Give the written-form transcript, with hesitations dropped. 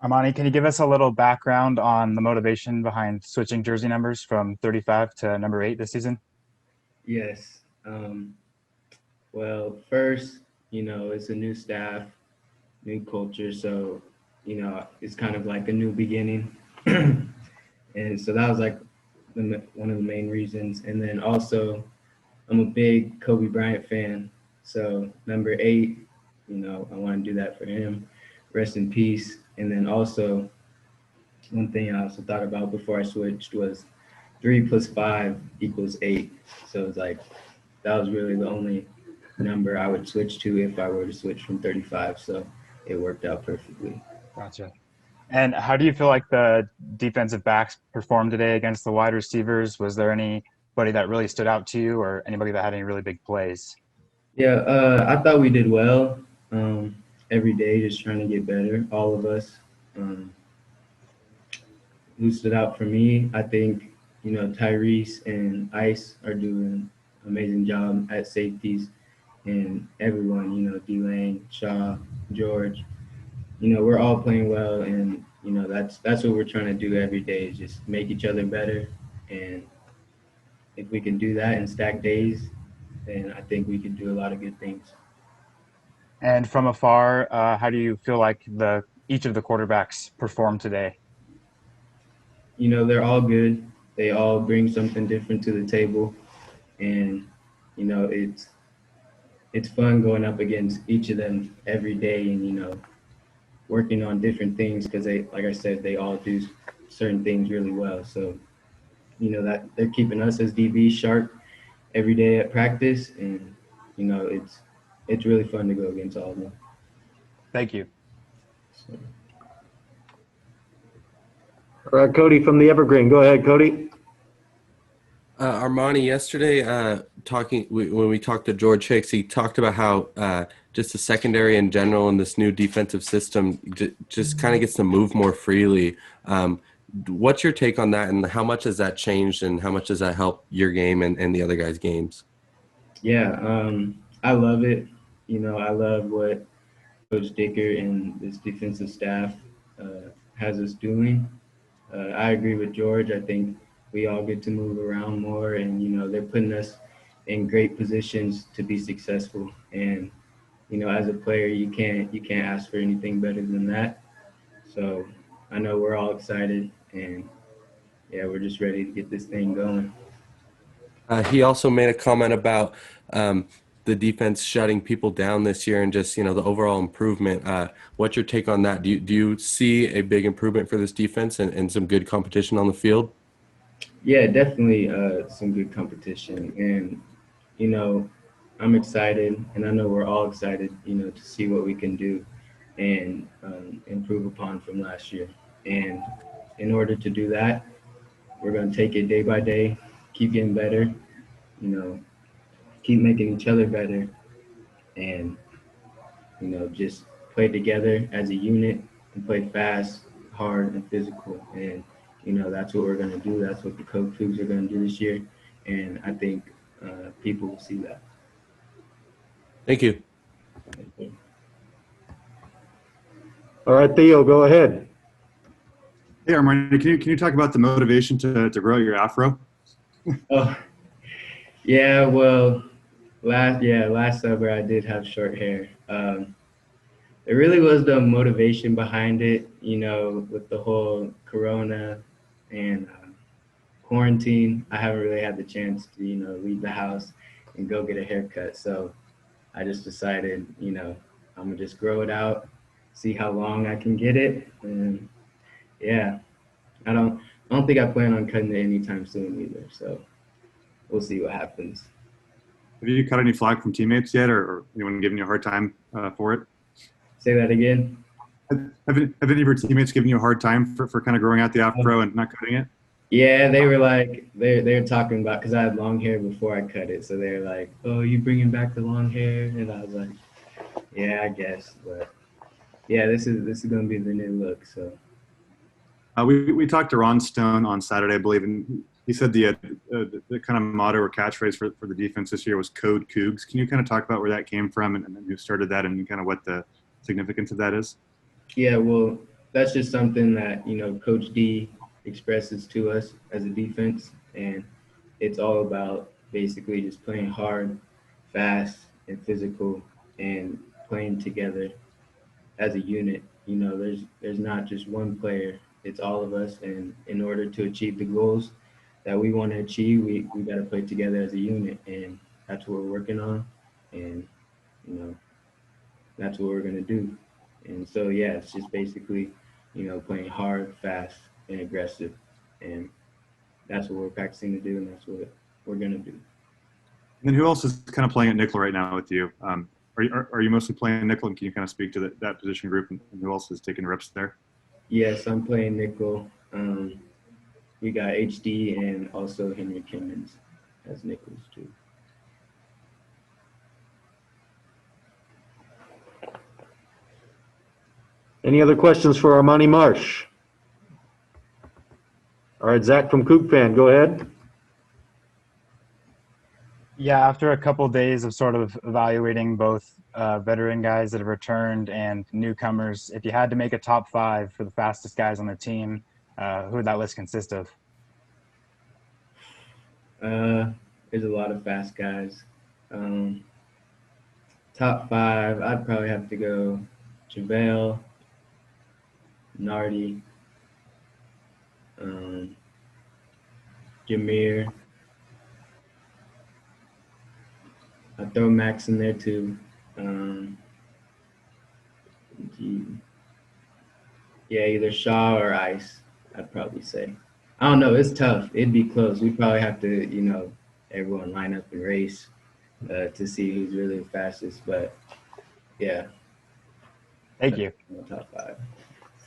Armani, can you give us a little background on the motivation behind switching jersey numbers from 35 to number 8 this season? Yes. Well, first, it's a new staff, new culture, so it's kind of like a new beginning, and so that was like one of the main reasons. And then also, I'm a big Kobe Bryant fan, so number 8, I want to do that for him. Rest in peace. And then also, one thing I also thought about before I switched was 3 plus 5 equals 8. So it's like that was really the only number I would switch to if I were to switch from 35. So it worked out perfectly. Gotcha. And how do you feel like the defensive backs performed today against the wide receivers? Was there anybody that really stood out to you or anybody that had any really big plays? Yeah, I thought we did well. Um, every day, just trying to get better, all of us. Um, who stood out for me? I think Tyrese and Ice are doing an amazing job at safeties, and everyone, D-Lane, Shaw, George. We're all playing well, and that's what we're trying to do every day is just make each other better. And if we can do that in stack days, then I think we can do a lot of good things. And from afar, how do you feel like the each of the quarterbacks performed today? They're all good. They all bring something different to the table, and it's fun going up against each of them every day, and working on different things because they, like I said, they all do certain things really well. So that they're keeping us as DB sharp every day at practice, and it's really fun to go against all of them. Thank you. So, All right, Cody from the Evergreen. Go ahead, Cody. Armani, yesterday, when we talked to George Hicks, he talked about how just the secondary in general and this new defensive system just kind of gets to move more freely. What's your take on that, and how much has that changed, and how much does that help your game and the other guys' games? yeah, I love it. I love what Coach Dicker and this defensive staff has us doing. I agree with George. I think we all get to move around more, and they're putting us in great positions to be successful. And as a player, you can't ask for anything better than that. So I know we're all excited, and yeah, we're just ready to get this thing going. He also made a comment about the defense shutting people down this year and just, the overall improvement. What's your take on that? Do you see a big improvement for this defense and some good competition on the field? Yeah, definitely some good competition, and you know, I'm excited, and I know we're all excited, to see what we can do and improve upon from last year. And in order to do that, we're going to take it day by day, keep getting better, you know, keep making each other better, and just play together as a unit and play fast, hard, and physical. And that's what we're going to do. That's what the Code Cougars are going to do this year, and I think people will see that. Thank you. All right, Theo, go ahead. Hey, Armani, can you talk about the motivation to grow your afro? Oh, yeah. Well, last summer I did have short hair. It really was the motivation behind it, with the whole Corona and quarantine. I haven't really had the chance to, leave the house and go get a haircut. So I just decided, I'm gonna just grow it out, see how long I can get it, and yeah, I don't think I plan on cutting it anytime soon either. So we'll see what happens. Have you cut any flack from teammates yet, or anyone giving you a hard time for it? Say that again. Have any of your teammates given you a hard time for kind of growing out the afro and not cutting it? Yeah, they were like they're talking about because I had long hair before I cut it, so they're like, "Oh, you bringing back the long hair?" And I was like, "Yeah, I guess." But yeah, this is gonna be the new look. So We talked to Ron Stone on Saturday, I believe, and he said the kind of motto or catchphrase for the defense this year was Code Cougars. Can you kind of talk about where that came from and who started that and kind of what the significance of that is? yeah, well, that's just something that, Coach D expresses to us as a defense. And it's all about basically just playing hard, fast, and physical, and playing together as a unit. There's not just one player; it's all of us. And in order to achieve the goals that we want to achieve, we got to play together as a unit, and that's what we're working on. And you know, that's what we're gonna do. And so yeah, it's just basically, playing hard, fast, and aggressive, and that's what we're practicing to do, and that's what we're gonna do. And then who else is kind of playing at nickel right now with you? Are you mostly playing nickel, and can you kind of speak to that position group and who else is taking reps there? Yes, I'm playing nickel. We got HD and also Henry Kimmons as nickels too. Any other questions for Armani Marsh? All right, Zach from Coug Fan, go ahead. Yeah, after a couple days of sort of evaluating both veteran guys that have returned and newcomers, if you had to make a top 5 for the fastest guys on the team, who would that list consist of? There's a lot of fast guys. Top 5, I'd probably have to go JaVale, Nardi, Jameer. I'd throw Max in there too. Yeah, either Shaw or Ice, I'd probably say. I don't know. It's tough. It'd be close. We'd probably have to, everyone line up and race to see who's really the fastest. But yeah. Thank you. Top 5.